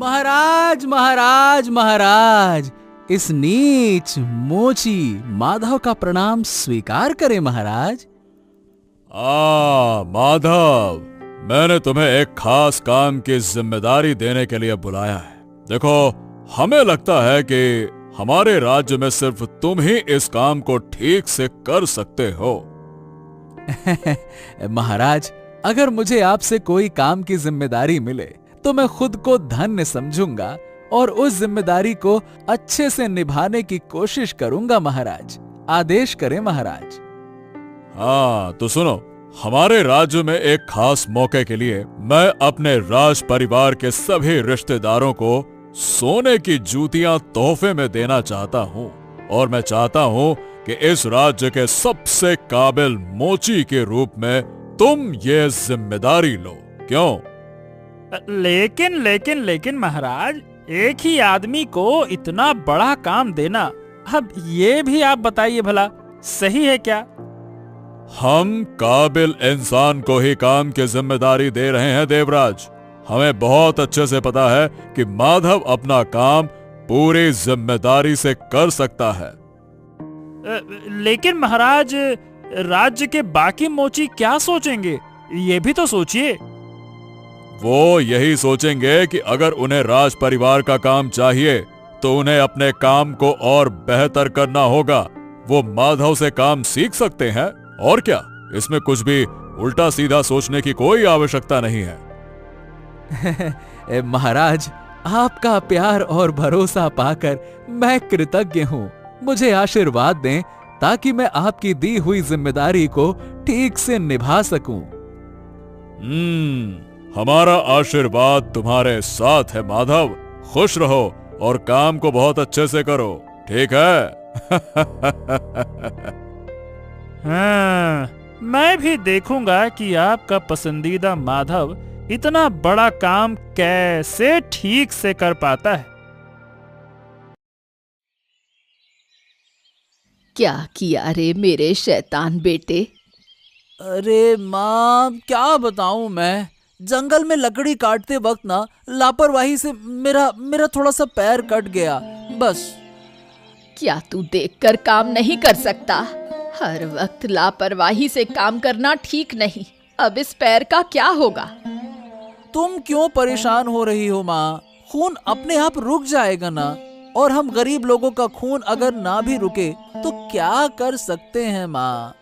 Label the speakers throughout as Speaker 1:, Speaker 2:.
Speaker 1: महाराज महाराज महाराज, इस नीच मोची माधव का प्रणाम स्वीकार करें महाराज।
Speaker 2: माधव, मैंने तुम्हें एक खास काम की जिम्मेदारी देने के लिए बुलाया है। देखो, हमें लगता है कि हमारे राज्य में सिर्फ तुम ही इस काम को ठीक से कर सकते हो।
Speaker 1: महाराज, अगर मुझे आपसे कोई काम की जिम्मेदारी मिले तो मैं खुद को धन्य समझूंगा और उस जिम्मेदारी को अच्छे से निभाने की कोशिश करूंगा महाराज। आदेश करें महाराज।
Speaker 2: हाँ, तो सुनो, हमारे राज्य में एक खास मौके के लिए मैं अपने राज परिवार के सभी रिश्तेदारों को सोने की जूतियां तोहफे में देना चाहता हूँ, और मैं चाहता हूँ कि इस राज्य के सबसे काबिल मोची के रूप में तुम ये जिम्मेदारी लो। क्यों?
Speaker 3: लेकिन महाराज, एक ही आदमी को इतना बड़ा काम देना, अब ये भी आप बताइए भला, सही है क्या?
Speaker 2: हम काबिल इंसान को ही काम की जिम्मेदारी दे रहे हैं देवराज। हमें बहुत अच्छे से पता है कि माधव अपना काम पूरी जिम्मेदारी से कर सकता है।
Speaker 3: लेकिन महाराज, राज्य के बाकी मोची क्या सोचेंगे, ये भी तो सोचिए।
Speaker 2: वो यही सोचेंगे कि अगर उन्हें राज परिवार का काम चाहिए तो उन्हें अपने काम को और बेहतर करना होगा। वो माधव से काम सीख सकते हैं, और क्या, इसमें कुछ भी उल्टा सीधा सोचने की कोई आवश्यकता नहीं है।
Speaker 1: महाराज, आपका प्यार और भरोसा पाकर मैं कृतज्ञ हूँ। मुझे आशीर्वाद दें ताकि मैं आपकी दी हुई जिम्मेदारी को ठीक से निभा सकूं।
Speaker 2: हमारा आशीर्वाद तुम्हारे साथ है माधव। खुश रहो और काम को बहुत अच्छे से करो, ठीक है?
Speaker 3: हाँ, मैं भी देखूंगा कि आपका पसंदीदा माधव इतना बड़ा काम कैसे ठीक से कर पाता है।
Speaker 4: क्या किया रे मेरे शैतान बेटे?
Speaker 1: अरे माँ, क्या बताऊं मैं, जंगल में लकड़ी काटते वक्त ना लापरवाही से मेरा थोड़ा सा पैर कट गया, बस।
Speaker 4: क्या तू देखकर काम नहीं कर सकता? हर वक्त लापरवाही से काम करना ठीक नहीं। अब इस पैर का क्या होगा?
Speaker 1: तुम क्यों परेशान हो रही हो माँ? खून अपने आप रुक जाएगा ना, और हम गरीब लोगों का खून अगर ना भी रुके तो क्या कर सकते हैं माँ?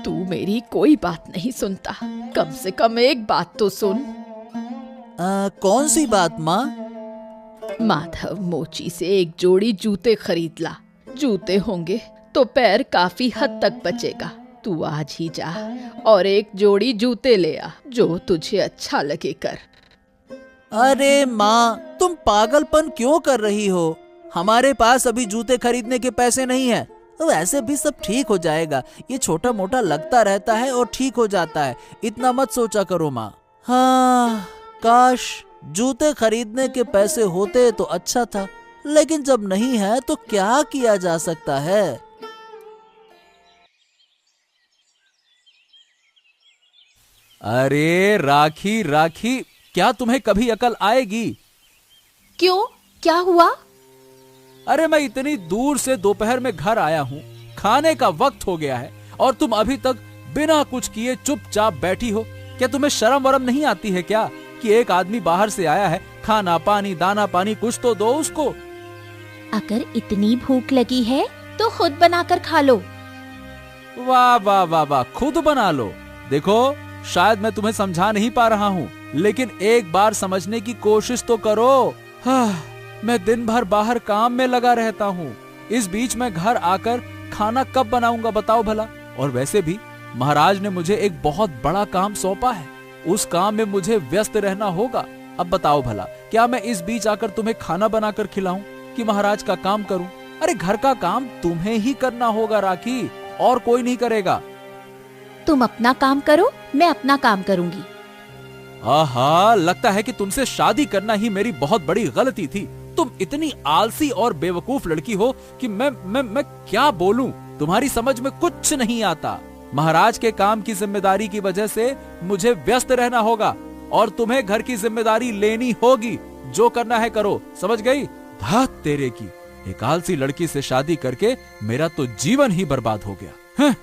Speaker 4: तू मेरी कोई बात नहीं सुनता, कम से कम एक बात तो सुन।
Speaker 1: कौन सी बात माँ?
Speaker 4: माधव मोची से एक जोड़ी जूते खरीद ला। जूते होंगे तो पैर काफी हद तक बचेगा। तू आज ही जा और एक जोड़ी जूते ले आ, जो तुझे अच्छा लगे कर।
Speaker 1: अरे माँ, तुम पागलपन क्यों कर रही हो? हमारे पास अभी जूते खरीदने के पैसे नहीं है। वैसे भी सब ठीक हो जाएगा, ये छोटा मोटा लगता रहता है और ठीक हो जाता है, इतना मत सोचा करो माँ। हाँ, काश जूते खरीदने के पैसे होते तो अच्छा था, लेकिन जब नहीं है तो क्या किया जा सकता है। अरे राखी राखी, क्या तुम्हें कभी अकल आएगी?
Speaker 4: क्यों, क्या हुआ?
Speaker 1: अरे मैं इतनी दूर से दोपहर में घर आया हूँ, खाने का वक्त हो गया है और तुम अभी तक बिना कुछ किए चुपचाप बैठी हो। क्या तुम्हें शर्म वरम नहीं आती है क्या कि एक आदमी बाहर से आया है, खाना पानी दाना पानी कुछ तो दो उसको।
Speaker 5: अगर इतनी भूख लगी है तो खुद बनाकर खा लो।
Speaker 1: वाह वाह वाह वाह, खुद बना लो। देखो, शायद मैं तुम्हें समझा नहीं पा रहा हूँ, लेकिन एक बार समझने की कोशिश तो करो। मैं दिन भर बाहर काम में लगा रहता हूँ, इस बीच में घर आकर खाना कब बनाऊंगा बताओ भला। और वैसे भी महाराज ने मुझे एक बहुत बड़ा काम सौंपा है, उस काम में मुझे व्यस्त रहना होगा। अब बताओ भला, क्या मैं इस बीच आकर तुम्हें खाना बनाकर खिलाऊं कि महाराज का काम करूं? अरे घर का काम तुम्हें ही करना होगा राखी, और कोई नहीं करेगा।
Speaker 5: तुम अपना काम करो, मैं अपना काम करूंगी।
Speaker 1: आहा, लगता है कि तुमसे शादी करना ही मेरी बहुत बड़ी गलती थी। तुम इतनी आलसी और बेवकूफ लड़की हो कि मैं क्या बोलूं, तुम्हारी समझ में कुछ नहीं आता। महाराज के काम की जिम्मेदारी की वजह से मुझे व्यस्त रहना होगा और तुम्हें घर की जिम्मेदारी लेनी होगी। जो करना है करो, समझ गई? धात तेरे की, एक आलसी लड़की से शादी करके मेरा तो जीवन ही बर्बाद हो गया। हैं?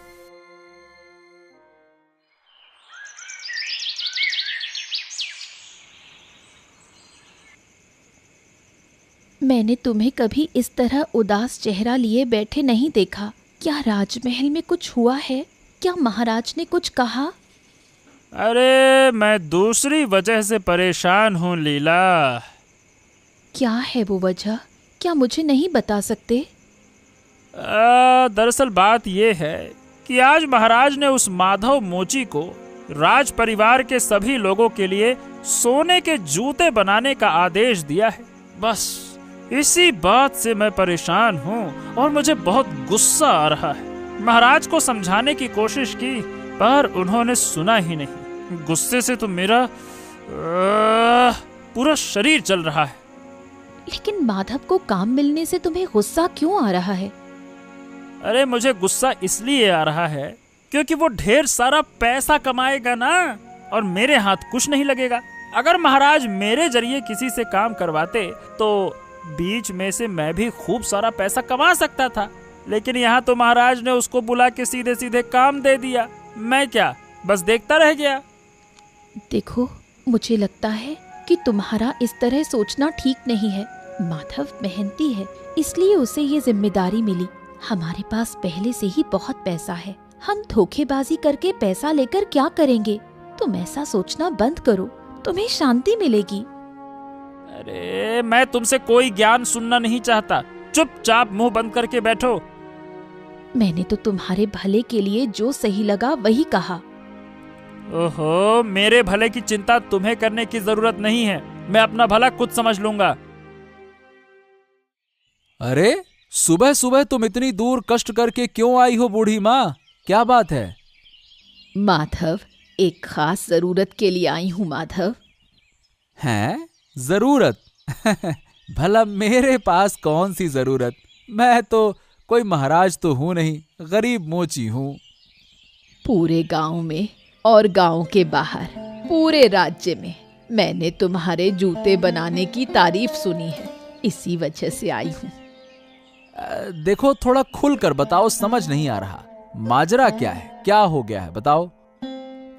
Speaker 5: मैंने तुम्हें कभी इस तरह उदास चेहरा लिए बैठे नहीं देखा। क्या राजमहल में कुछ हुआ है? क्या महाराज ने कुछ कहा?
Speaker 3: अरे मैं दूसरी वजह से परेशान हूँ लीला।
Speaker 5: क्या है वो वजह? क्या मुझे नहीं बता सकते?
Speaker 3: दरअसल बात यह है कि आज महाराज ने उस माधव मोची को राज परिवार के सभी लोगों के लिए सोने के जूते बनाने का आदेश दिया है। बस इसी बात से मैं परेशान हूँ और मुझे बहुत गुस्सा आ रहा है। महाराज को समझाने की कोशिश की पर उन्होंने सुना ही नहीं। गुस्से से तो मेरा पूरा शरीर जल रहा है।
Speaker 5: लेकिन माधव को काम मिलने से तुम्हें गुस्सा क्यों आ रहा है?
Speaker 3: अरे मुझे गुस्सा इसलिए आ रहा है क्योंकि वो ढेर सारा पैसा कमाएगा ना, और मेरे हाथ कुछ नहीं लगेगा। अगर महाराज मेरे जरिए किसी से काम करवाते तो बीच में से मैं भी खूब सारा पैसा कमा सकता था, लेकिन यहाँ तो महाराज ने उसको बुला के सीधे सीधे काम दे दिया। मैं क्या बस देखता रह गया?
Speaker 5: देखो, मुझे लगता है कि तुम्हारा इस तरह सोचना ठीक नहीं है। माधव मेहनती है, इसलिए उसे ये जिम्मेदारी मिली। हमारे पास पहले से ही बहुत पैसा है, हम धोखेबाजी करके पैसा लेकर क्या करेंगे? तुम ऐसा सोचना बंद करो, तुम्हें शांति मिलेगी।
Speaker 3: अरे मैं तुमसे कोई ज्ञान सुनना नहीं चाहता, चुपचाप मुंह बंद करके बैठो।
Speaker 5: मैंने तो तुम्हारे भले के लिए जो सही लगा वही कहा।
Speaker 3: ओहो, मेरे भले की चिंता तुम्हें करने की जरूरत नहीं है, मैं अपना भला खुद समझ लूंगा।
Speaker 1: अरे सुबह सुबह तुम इतनी दूर कष्ट करके क्यों आई हो बूढ़ी माँ? क्या बात है?
Speaker 4: माधव, एक खास जरूरत के लिए आई हूँ माधव।
Speaker 1: हैं? जरूरत? भला मेरे पास कौन सी जरूरत? मैं तो कोई महाराज तो हूं नहीं, गरीब मोची हूं।
Speaker 4: पूरे गांव में और गांव के बाहर पूरे राज्य में मैंने तुम्हारे जूते बनाने की तारीफ सुनी है, इसी वजह से आई हूँ।
Speaker 1: देखो, थोड़ा खुल कर बताओ, समझ नहीं आ रहा। माजरा क्या है? क्या हो गया है? बताओ।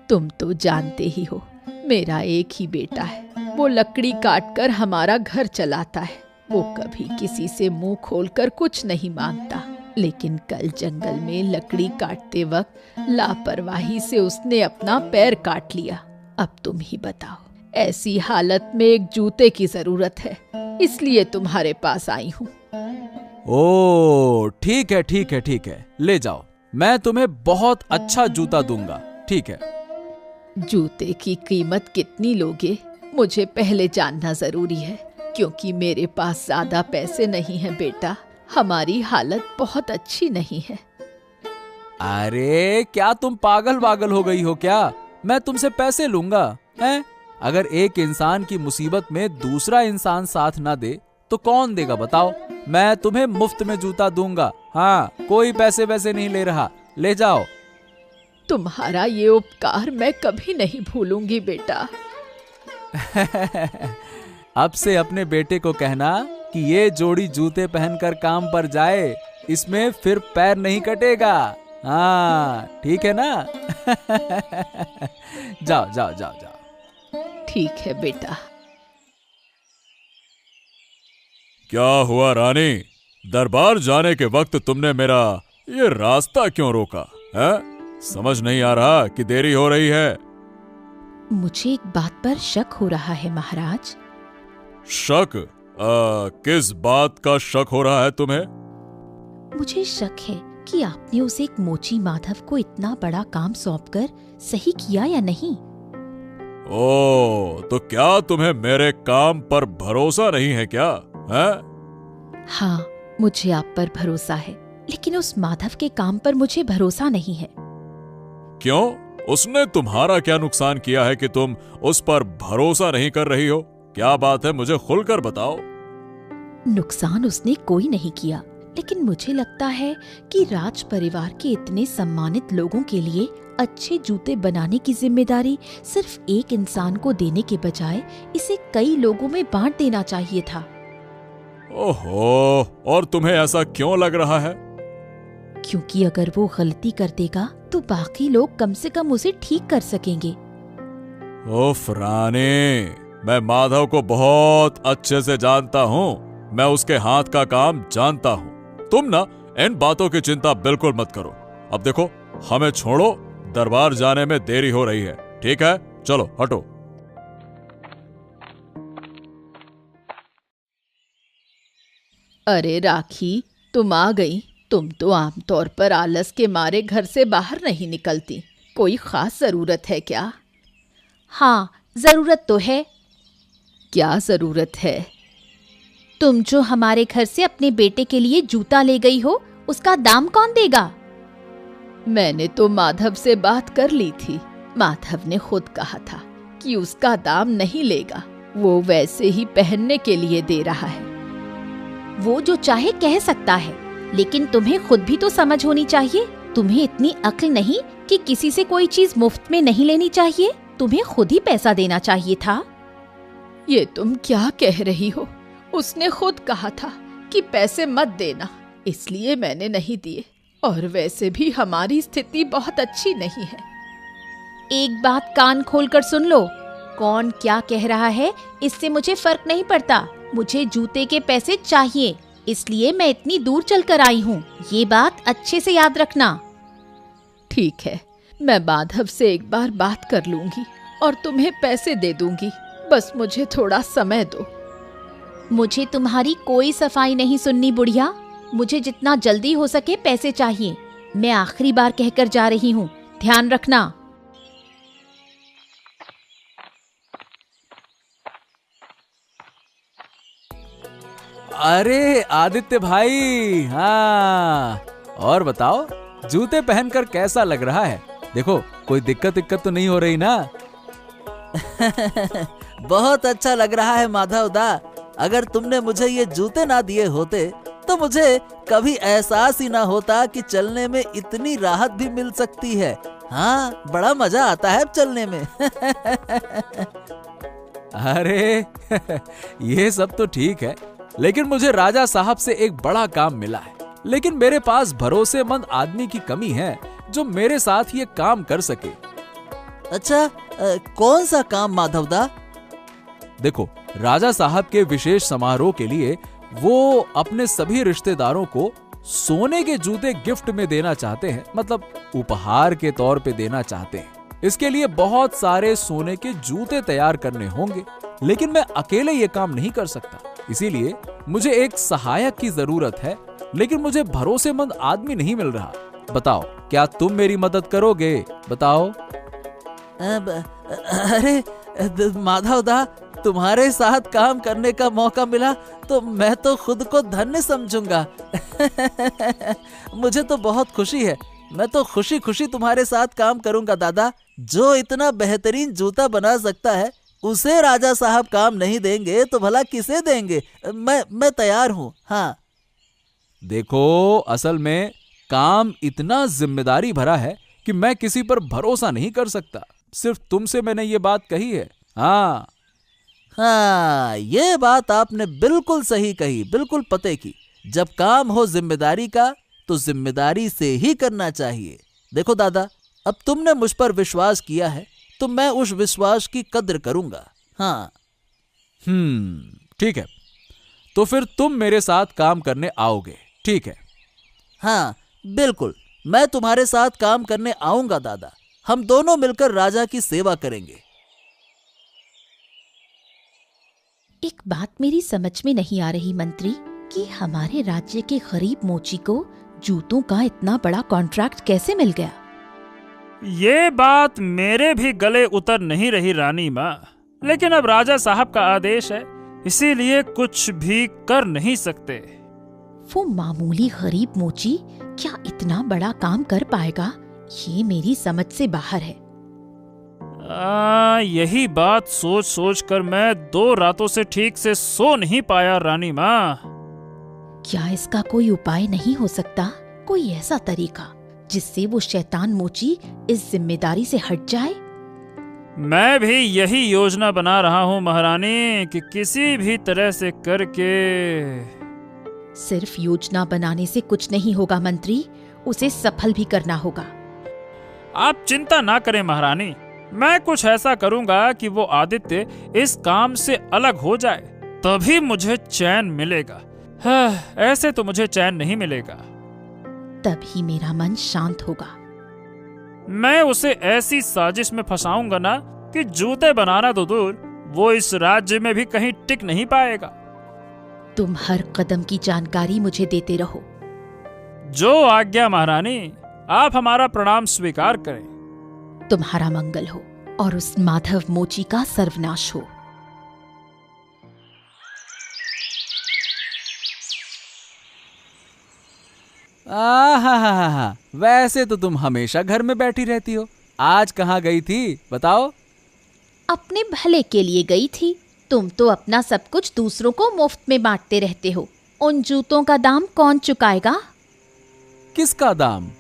Speaker 4: तुम तो जानते ही हो, मेरा एक ही बेटा है। वो लकड़ी काट कर हमारा घर चलाता है। वो कभी किसी से मुंह खोलकर कुछ नहीं मांगता, लेकिन कल जंगल में लकड़ी काटते वक्त लापरवाही से उसने अपना पैर काट लिया। अब तुम ही बताओ, ऐसी हालत में एक जूते की जरूरत है, इसलिए तुम्हारे पास आई हूँ।
Speaker 1: ओ, ठीक है ठीक है ठीक है, ले जाओ, मैं तुम्हें बहुत अच्छा जूता दूंगा। ठीक है।
Speaker 4: जूते की कीमत कितनी लोगे? मुझे पहले जानना जरूरी है, क्योंकि मेरे पास ज्यादा पैसे नहीं हैं बेटा। हमारी हालत बहुत अच्छी नहीं है।
Speaker 1: अरे क्या तुम पागल वागल हो गई हो क्या? मैं तुमसे पैसे लूंगा हैं? अगर एक इंसान की मुसीबत में दूसरा इंसान साथ ना दे तो कौन देगा बताओ? मैं तुम्हें मुफ्त में जूता दूंगा। हाँ, कोई पैसे वैसे नहीं ले रहा, ले जाओ।
Speaker 4: तुम्हारा ये उपकार मैं कभी नहीं भूलूंगी बेटा।
Speaker 1: अब से अपने बेटे को कहना कि ये जोड़ी जूते पहनकर काम पर जाए, इसमें फिर पैर नहीं कटेगा। हाँ, ठीक है ना? जाओ जाओ जाओ जाओ।
Speaker 4: ठीक है बेटा।
Speaker 2: क्या हुआ रानी? दरबार जाने के वक्त तुमने मेरा ये रास्ता क्यों रोका है? समझ नहीं आ रहा कि देरी हो रही है।
Speaker 5: मुझे एक बात पर शक हो रहा है महाराज।
Speaker 2: शक? किस बात का शक हो रहा है तुम्हें?
Speaker 5: मुझे शक है कि आपने उसे एक मोची माधव को इतना बड़ा काम सौंपकर सही किया या नहीं।
Speaker 2: ओ, तो क्या तुम्हें मेरे काम पर भरोसा नहीं है क्या? है?
Speaker 5: हाँ, मुझे आप पर भरोसा है, लेकिन उस माधव के काम पर मुझे भरोसा नहीं है।
Speaker 2: क्यों? उसने तुम्हारा क्या नुकसान किया है कि तुम उस पर भरोसा नहीं कर रही हो? क्या बात है, मुझे खुलकर बताओ।
Speaker 5: नुकसान उसने कोई नहीं किया, लेकिन मुझे लगता है कि राज परिवार के इतने सम्मानित लोगों के लिए अच्छे जूते बनाने की जिम्मेदारी सिर्फ एक इंसान को देने के बजाय इसे कई लोगों में बांट देना चाहिए था।
Speaker 2: ओहो, और तुम्हें ऐसा क्यों लग रहा है?
Speaker 5: क्योंकि अगर वो गलती कर देगा तो बाकी लोग कम से कम उसे ठीक कर सकेंगे।
Speaker 2: उफ रानी, मैं माधव को बहुत अच्छे से जानता हूँ। मैं उसके हाथ का काम जानता हूँ। तुम ना इन बातों की चिंता बिल्कुल मत करो। अब देखो, हमें छोड़ो, दरबार जाने में देरी हो रही है। ठीक है, चलो हटो।
Speaker 4: अरे राखी, तुम आ गई। तुम तो आमतौर पर आलस के मारे घर से बाहर नहीं निकलती। कोई खास जरूरत है क्या?
Speaker 5: हाँ, जरूरत तो है।
Speaker 4: क्या जरूरत है?
Speaker 5: तुम जो हमारे घर से अपने बेटे के लिए जूता ले गई हो, उसका दाम कौन देगा?
Speaker 4: मैंने तो माधव से बात कर ली थी। माधव ने खुद कहा था कि उसका दाम नहीं लेगा, वो वैसे ही पहनने के लिए दे रहा है।
Speaker 5: वो जो चाहे कह सकता है, लेकिन तुम्हें खुद भी तो समझ होनी चाहिए। तुम्हें इतनी अक्ल नहीं कि किसी से कोई चीज मुफ्त में नहीं लेनी चाहिए। तुम्हें खुद ही पैसा देना चाहिए था।
Speaker 4: ये तुम क्या कह रही हो? उसने खुद कहा था कि पैसे मत देना, इसलिए मैंने नहीं दिए। और वैसे भी हमारी स्थिति बहुत अच्छी नहीं है।
Speaker 5: एक बात कान खोलकर सुन लो। कौन क्या कह रहा है इससे मुझे फर्क नहीं पड़ता। मुझे जूते के पैसे चाहिए, इसलिए मैं इतनी दूर चलकर आई हूँ। ये बात अच्छे से याद रखना।
Speaker 4: ठीक है, मैं माधव से एक बार बात कर लूंगी और तुम्हें पैसे दे दूंगी। बस मुझे थोड़ा समय दो।
Speaker 5: मुझे तुम्हारी कोई सफाई नहीं सुननी बुढ़िया। मुझे जितना जल्दी हो सके पैसे चाहिए। मैं आखिरी बार कहकर जा रही हूँ, ध्यान रखना।
Speaker 1: अरे आदित्य भाई, हाँ, और बताओ, जूते पहनकर कैसा लग रहा है? देखो, कोई दिक्कत तो नहीं हो रही ना?
Speaker 6: बहुत अच्छा लग रहा है माधव दा। अगर तुमने मुझे ये जूते ना दिए होते तो मुझे कभी एहसास ही ना होता कि चलने में इतनी राहत भी मिल सकती है। हाँ, बड़ा मजा आता है चलने में।
Speaker 1: अरे ये सब तो ठीक है, लेकिन मुझे राजा साहब से एक बड़ा काम मिला है। लेकिन मेरे पास भरोसेमंद आदमी की कमी है जो मेरे साथ ये काम कर सके।
Speaker 6: अच्छा, कौन सा काम माधव दा?
Speaker 1: देखो, राजा साहब के विशेष समारोह के लिए वो अपने सभी रिश्तेदारों को सोने के जूते गिफ्ट में देना चाहते हैं, मतलब उपहार के तौर पे देना चाहते हैं। इसके लिए बहुत सारे सोने के जूते तैयार करने होंगे, लेकिन मैं अकेले ये काम नहीं कर सकता। इसीलिए मुझे एक सहायक की जरूरत है, लेकिन मुझे भरोसेमंद आदमी नहीं मिल रहा। बताओ, क्या तुम मेरी मदद करोगे? बताओ।
Speaker 6: अरे माधव दा, तुम्हारे साथ काम करने का मौका मिला तो मैं तो खुद को धन्य समझूंगा। मुझे तो बहुत खुशी है। मैं तो खुशी खुशी तुम्हारे साथ काम करूंगा दादा। जो इतना बेहतरीन जूता बना सकता है उसे राजा साहब काम नहीं देंगे तो भला किसे देंगे? मैं तैयार हूँ। हाँ,
Speaker 1: देखो, असल में काम इतना जिम्मेदारी भरा है कि मैं किसी पर भरोसा नहीं कर सकता। सिर्फ तुमसे मैंने ये बात कही है। हाँ,
Speaker 6: ये बात आपने बिल्कुल सही कही, बिल्कुल पते की। जब काम हो जिम्मेदारी का तो जिम्मेदारी से ही करना चाहिए। देखो दादा, अब तुमने मुझ पर विश्वास किया है तो मैं उस विश्वास की कद्र करूंगा। हाँ।
Speaker 1: ठीक है, तो फिर तुम मेरे साथ काम करने आओगे, ठीक है?
Speaker 6: हाँ, बिल्कुल, मैं तुम्हारे साथ काम करने आऊंगा दादा। हम दोनों मिलकर राजा की सेवा करेंगे।
Speaker 5: एक बात मेरी समझ में नहीं आ रही मंत्री, कि हमारे राज्य के गरीब मोची को जूतों का इतना बड़ा कॉन्ट्रैक्ट कैसे मिल गया?
Speaker 3: ये बात मेरे भी गले उतर नहीं रही रानी माँ, लेकिन अब राजा साहब का आदेश है, इसीलिए कुछ भी कर नहीं सकते।
Speaker 5: वो मामूली गरीब मोची क्या इतना बड़ा काम कर पाएगा? ये मेरी समझ से बाहर है।
Speaker 3: यही बात सोच सोच कर मैं 2 रातों से ठीक से सो नहीं पाया रानी माँ।
Speaker 5: क्या इसका कोई उपाय नहीं हो सकता? कोई ऐसा तरीका जिससे वो शैतान मोची इस जिम्मेदारी से हट जाए?
Speaker 3: मैं भी यही योजना बना रहा हूँ महारानी कि किसी भी तरह से करके।
Speaker 5: सिर्फ योजना बनाने से कुछ नहीं होगा मंत्री, उसे सफल भी करना होगा।
Speaker 3: आप चिंता ना करें महारानी, मैं कुछ ऐसा करूंगा कि वो आदित्य इस काम से अलग हो जाए, तभी मुझे चैन मिलेगा। ऐसे तो मुझे चैन नहीं मिलेगा।
Speaker 5: तभी मेरा मन शांत होगा।
Speaker 3: मैं उसे ऐसी साजिश में फंसाऊंगा ना कि जूते बनाना तो दूर, वो इस राज्य में भी कहीं टिक नहीं पाएगा।
Speaker 5: तुम हर कदम की जानकारी मुझे देते रहो।
Speaker 3: जो आज्ञा महारानी, आप हमारा प्रणाम स्वीकार करें।
Speaker 5: तुम्हारा मंगल हो और उस माधव मोची का सर्वनाश हो।
Speaker 1: आहा, वैसे तो तुम हमेशा घर में बैठी रहती हो, आज कहाँ गई थी बताओ?
Speaker 5: अपने भले के लिए गई थी। तुम तो अपना सब कुछ दूसरों को मुफ्त में बांटते रहते हो। उन जूतों का दाम कौन चुकाएगा?
Speaker 1: किसका दाम?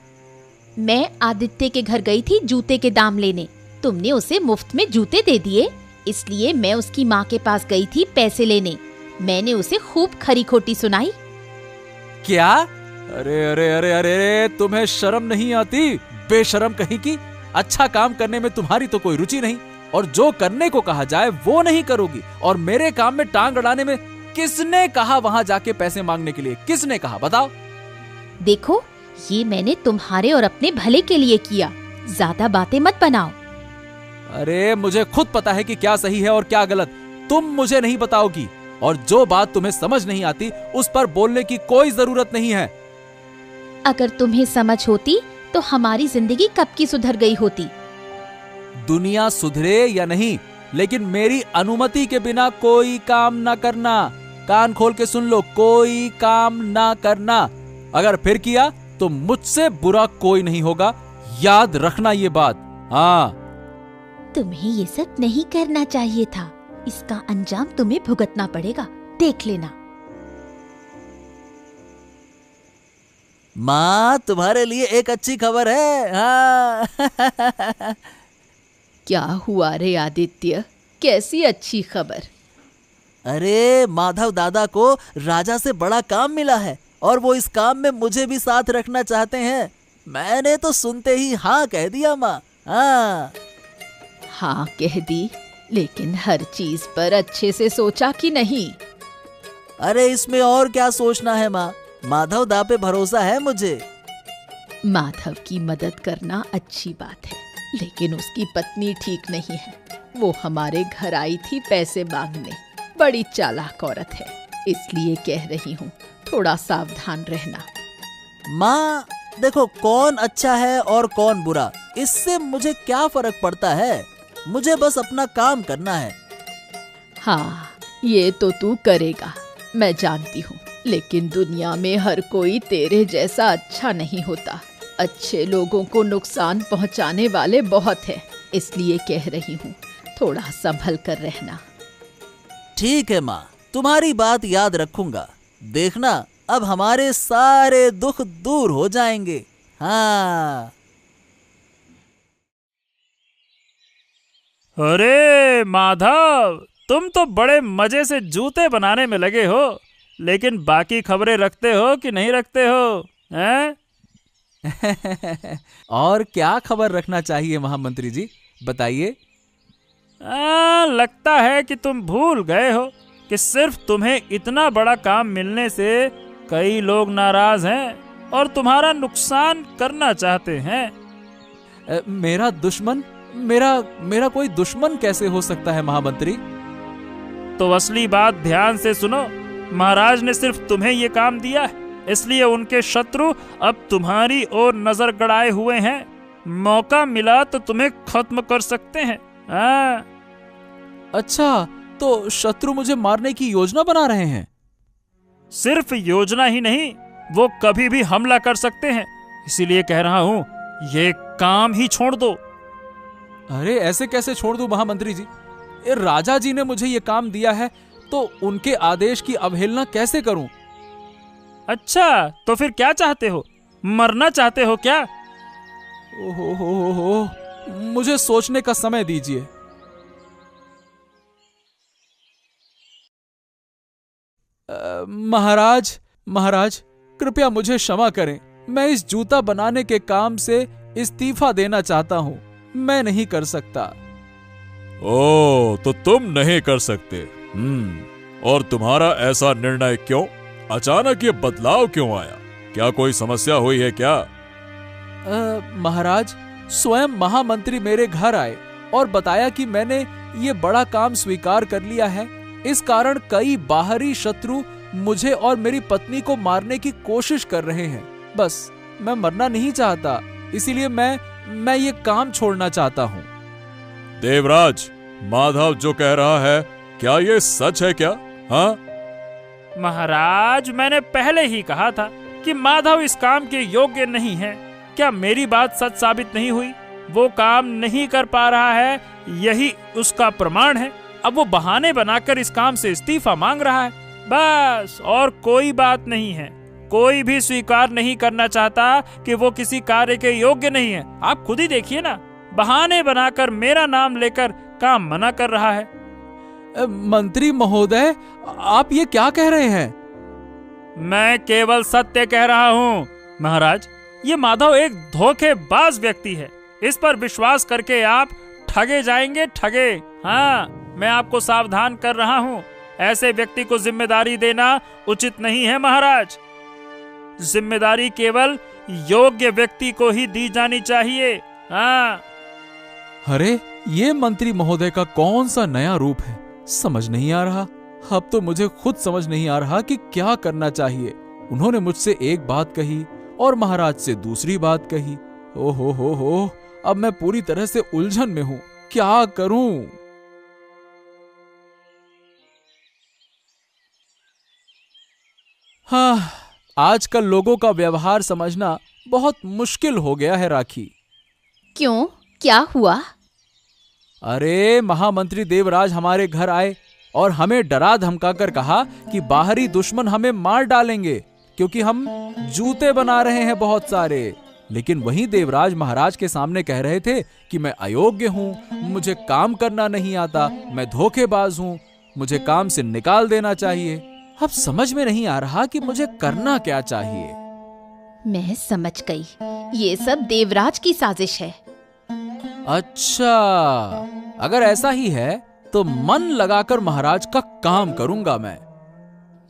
Speaker 5: मैं आदित्य के घर गई थी जूते के दाम लेने। तुमने उसे मुफ्त में जूते दे दिए, इसलिए मैं उसकी माँ के पास गई थी पैसे लेने। मैंने उसे खूब खरी खोटी सुनाई।
Speaker 1: क्या? अरे अरे अरे अरे, तुम्हें शर्म नहीं आती? बेशरम कहीं की। अच्छा काम करने में तुम्हारी तो कोई रुचि नहीं, और जो करने को कहा जाए वो नहीं करोगी, और मेरे काम में टांग अड़ाने में किसने कहा वहां जाके पैसे मांगने के लिए? किसने कहा बताओ?
Speaker 5: देखो, ये मैंने तुम्हारे और अपने भले के लिए किया। ज्यादा बातें मत बनाओ।
Speaker 1: अरे मुझे खुद पता है कि क्या सही है और क्या गलत। तुम मुझे नहीं बताओगी, और जो बात तुम्हें समझ नहीं आती उस पर बोलने की कोई जरूरत नहीं है।
Speaker 5: अगर तुम्हें समझ होती तो हमारी जिंदगी कब की सुधर गई होती।
Speaker 1: दुनिया सुधरे या नहीं, लेकिन मेरी अनुमति के बिना कोई काम ना करना। कान खोल के सुन लो, कोई काम ना करना। अगर फिर किया तो मुझसे बुरा कोई नहीं होगा, याद रखना ये बात। हाँ,
Speaker 5: तुम्हें ये सब नहीं करना चाहिए था। इसका अंजाम तुम्हें भुगतना पड़ेगा, देख लेना।
Speaker 6: माँ, तुम्हारे लिए एक अच्छी खबर है। हाँ।
Speaker 4: क्या हुआ रे आदित्य, कैसी अच्छी खबर?
Speaker 6: अरे माधव दादा को राजा से बड़ा काम मिला है, और वो इस काम में मुझे भी साथ रखना चाहते हैं। मैंने तो सुनते ही हाँ कह दिया माँ। हाँ
Speaker 4: हाँ कह दी, लेकिन हर चीज पर अच्छे से सोचा कि नहीं?
Speaker 6: अरे इसमें और क्या सोचना है माँ, माधव दा पे भरोसा है मुझे।
Speaker 4: माधव की मदद करना अच्छी बात है, लेकिन उसकी पत्नी ठीक नहीं है। वो हमारे घर आई थी पैसे मांगने। बड़ी चालाक औरत है, इसलिए कह रही हूँ थोड़ा सावधान रहना।
Speaker 6: माँ देखो, कौन अच्छा है और कौन बुरा, इससे मुझे क्या फर्क पड़ता है। मुझे बस अपना काम करना है।
Speaker 4: हाँ, ये तो तू करेगा, मैं जानती हूँ, लेकिन दुनिया में हर कोई तेरे जैसा अच्छा नहीं होता। अच्छे लोगों को नुकसान पहुँचाने वाले बहुत हैं, इसलिए कह रही हूँ थोड़ा संभल कर रहना।
Speaker 6: ठीक है माँ, तुम्हारी बात याद रखूंगा। देखना, अब हमारे सारे दुख दूर हो जाएंगे। हाँ।
Speaker 3: अरे माधव, तुम तो बड़े मजे से जूते बनाने में लगे हो, लेकिन बाकी खबरें रखते हो कि नहीं रखते हो? हैं?
Speaker 1: और क्या खबर रखना चाहिए महामंत्री जी, बताइए।
Speaker 3: लगता है कि तुम भूल गए हो कि सिर्फ तुम्हें इतना बड़ा काम मिलने से कई लोग नाराज हैं और तुम्हारा नुकसान करना चाहते हैं।
Speaker 1: मेरा दुश्मन? मेरा कोई दुश्मन कैसे हो सकता है महामंत्री?
Speaker 3: तो असली बात ध्यान से सुनो। महाराज ने सिर्फ तुम्हें ये काम दिया है, इसलिए उनके शत्रु अब तुम्हारी ओर नजर गड़ाए हुए हैं। मौका मिला तो तुम्हें खत्म कर सकते हैं।
Speaker 1: अच्छा, तो शत्रु मुझे मारने की योजना बना रहे हैं?
Speaker 3: सिर्फ योजना ही नहीं, वो कभी भी हमला कर सकते हैं। इसीलिए कह रहा हूँ, ये काम ही छोड़ दो।
Speaker 1: अरे ऐसे कैसे छोड़ दूं महामंत्री जी? राजा जी ने मुझे ये काम दिया है, तो उनके आदेश की अवहेलना कैसे करूं?
Speaker 3: अच्छा, तो फिर क्या चाहते हो? मरना चाहते हो क्या?
Speaker 1: ओहो, मुझे सोचने का समय दीजिए। महाराज, कृपया मुझे क्षमा करें। मैं इस जूता बनाने के काम से इस्तीफा देना चाहता हूँ। मैं नहीं कर सकता।
Speaker 2: ओ, तो तुम नहीं कर सकते। और तुम्हारा ऐसा निर्णय क्यों? अचानक ये बदलाव क्यों आया? क्या कोई समस्या हुई है क्या?
Speaker 1: महाराज, स्वयं महामंत्री मेरे घर आए और बताया कि मैंने ये बड़ा काम स्वीकार कर लिया है। इस कारण कई बाहरी शत्रु मुझे और मेरी पत्नी को मारने की कोशिश कर रहे हैं। बस मैं मरना नहीं चाहता, इसीलिए मैं ये काम छोड़ना चाहता हूँ।
Speaker 2: देवराज, माधव जो कह रहा है, क्या ये सच है क्या? हाँ
Speaker 3: महाराज, मैंने पहले ही कहा था कि माधव इस काम के योग्य नहीं है। क्या मेरी बात सच साबित नहीं हुई? वो काम नहीं कर पा रहा है, यही उसका प्रमाण है। अब वो बहाने बनाकर इस काम से इस्तीफा मांग रहा है, बस, और कोई बात नहीं है। कोई भी स्वीकार नहीं करना चाहता कि वो किसी कार्य के योग्य नहीं है। आप खुद ही देखिए ना, बहाने बनाकर मेरा नाम लेकर काम मना कर रहा है।
Speaker 1: मंत्री महोदय, आप ये क्या कह रहे हैं?
Speaker 3: मैं केवल सत्य कह रहा हूँ महाराज। ये माधव एक धोखेबाज व्यक्ति है। इस पर विश्वास करके आप ठगे जाएंगे, ठगे। हाँ, मैं आपको सावधान कर रहा हूँ। ऐसे व्यक्ति को जिम्मेदारी देना उचित नहीं है महाराज। जिम्मेदारी केवल योग्य व्यक्ति को ही दी जानी चाहिए। हाँ।
Speaker 1: अरे, ये मंत्री महोदय का कौन सा नया रूप है? समझ नहीं आ रहा। अब तो मुझे खुद समझ नहीं आ रहा कि क्या करना चाहिए। उन्होंने मुझसे एक बात कही और महाराज से दूसरी बात कही। ओहो, अब मैं पूरी तरह से उलझन में हूँ। क्या करूं? हाँ, आजकल लोगों का व्यवहार समझना बहुत मुश्किल हो गया है राखी।
Speaker 5: क्यों, क्या हुआ?
Speaker 1: अरे, महामंत्री देवराज हमारे घर आए और हमें डरा धमकाकर कहा कि बाहरी दुश्मन हमें मार डालेंगे क्योंकि हम जूते बना रहे हैं बहुत सारे। लेकिन वहीं देवराज महाराज के सामने कह रहे थे कि मैं अयोग्य हूँ, मुझे काम करना नहीं आता, मैं धोखेबाज हूँ, मुझे काम से निकाल देना चाहिए। अब समझ में नहीं आ रहा कि मुझे करना क्या चाहिए।
Speaker 5: मैं समझ गई, ये सब देवराज की साजिश है।
Speaker 1: अच्छा, अगर ऐसा ही है तो मन लगाकर महाराज का काम करूंगा मैं।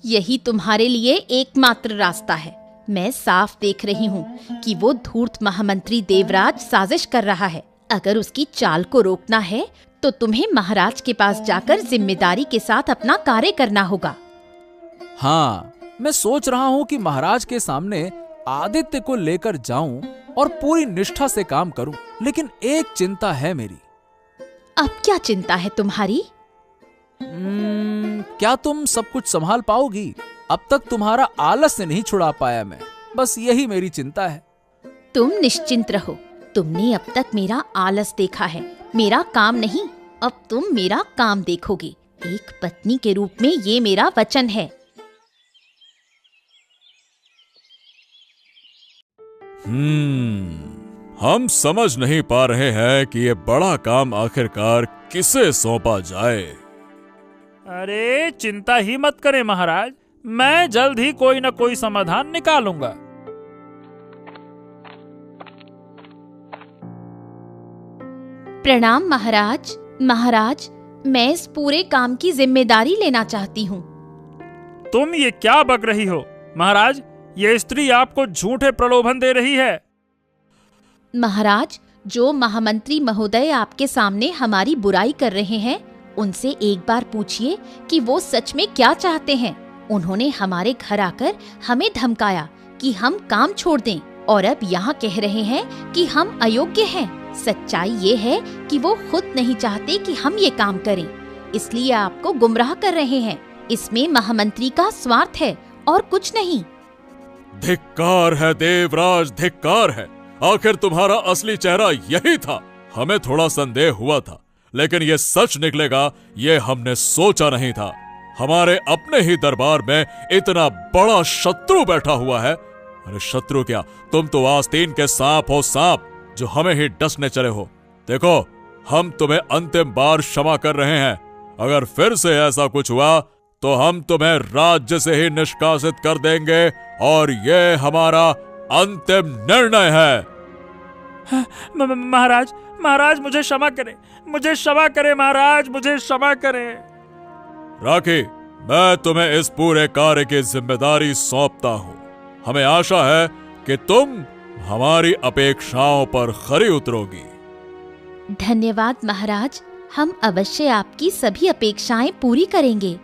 Speaker 5: यही तुम्हारे लिए एकमात्र रास्ता है। मैं साफ देख रही हूँ कि वो धूर्त महामंत्री देवराज साजिश कर रहा है। अगर उसकी चाल को रोकना है तो तुम्हें महाराज के पास जाकर जिम्मेदारी के साथ अपना कार्य करना होगा।
Speaker 1: हाँ, मैं सोच रहा हूँ कि महाराज के सामने आदित्य को लेकर जाऊं और पूरी निष्ठा से काम करूं। लेकिन एक चिंता है मेरी।
Speaker 5: अब क्या चिंता है तुम्हारी?
Speaker 1: क्या तुम सब कुछ संभाल पाओगी? अब तक तुम्हारा आलस्य नहीं छुड़ा पाया मैं, बस यही मेरी चिंता है।
Speaker 5: तुम निश्चिंत रहो, तुमने अब तक मेरा आलस देखा है, मेरा काम नहीं। अब तुम मेरा काम देखोगे। एक पत्नी के रूप में ये मेरा वचन है।
Speaker 2: हम समझ नहीं पा रहे हैं कि ये बड़ा काम आखिरकार किसे सौंपा जाए।
Speaker 3: अरे, चिंता ही मत करें महाराज, मैं जल्द ही कोई न कोई समाधान निकालूंगा।
Speaker 5: प्रणाम महाराज। महाराज, मैं इस पूरे काम की जिम्मेदारी लेना चाहती हूँ।
Speaker 3: तुम ये क्या बक रही हो महाराज? ये स्त्री आपको झूठे प्रलोभन दे रही है।
Speaker 5: महाराज, जो महामंत्री महोदय आपके सामने हमारी बुराई कर रहे हैं, उनसे एक बार पूछिए कि वो सच में क्या चाहते हैं। उन्होंने हमारे घर आकर हमें धमकाया कि हम काम छोड़ दें और अब यहाँ कह रहे हैं कि हम अयोग्य हैं। सच्चाई ये है कि वो खुद नहीं चाहते कि हम ये काम करें, इसलिए आपको गुमराह कर रहे हैं। इसमें महामंत्री का स्वार्थ है और कुछ नहीं।
Speaker 2: धिक्कार है देवराज, धिक्कार है। आखिर तुम्हारा असली चेहरा यही था। हमें थोड़ा संदेह हुआ था, लेकिन ये सच निकलेगा ये हमने सोचा नहीं था। हमारे अपने ही दरबार में इतना बड़ा शत्रु बैठा हुआ है। अरे शत्रु क्या, तुम तो आस्तीन के सांप हो, सांप जो हमें ही डसने चले हो। देखो, हम तुम्हें अंतिम बार क्षमा कर रहे हैं। अगर फिर से ऐसा कुछ हुआ तो हम तुम्हें राज्य से ही निष्कासित कर देंगे और ये हमारा अंतिम निर्णय है।
Speaker 3: महाराज, महाराज मुझे क्षमा करें, मुझे क्षमा करें महाराज, मुझे क्षमा करें।
Speaker 2: राखी, मैं तुम्हें इस पूरे कार्य की जिम्मेदारी सौंपता हूँ। हमें आशा है कि तुम हमारी अपेक्षाओं पर खरी उतरोगी।
Speaker 5: धन्यवाद महाराज, हम अवश्य आपकी सभी अपेक्षाएं पूरी करेंगे।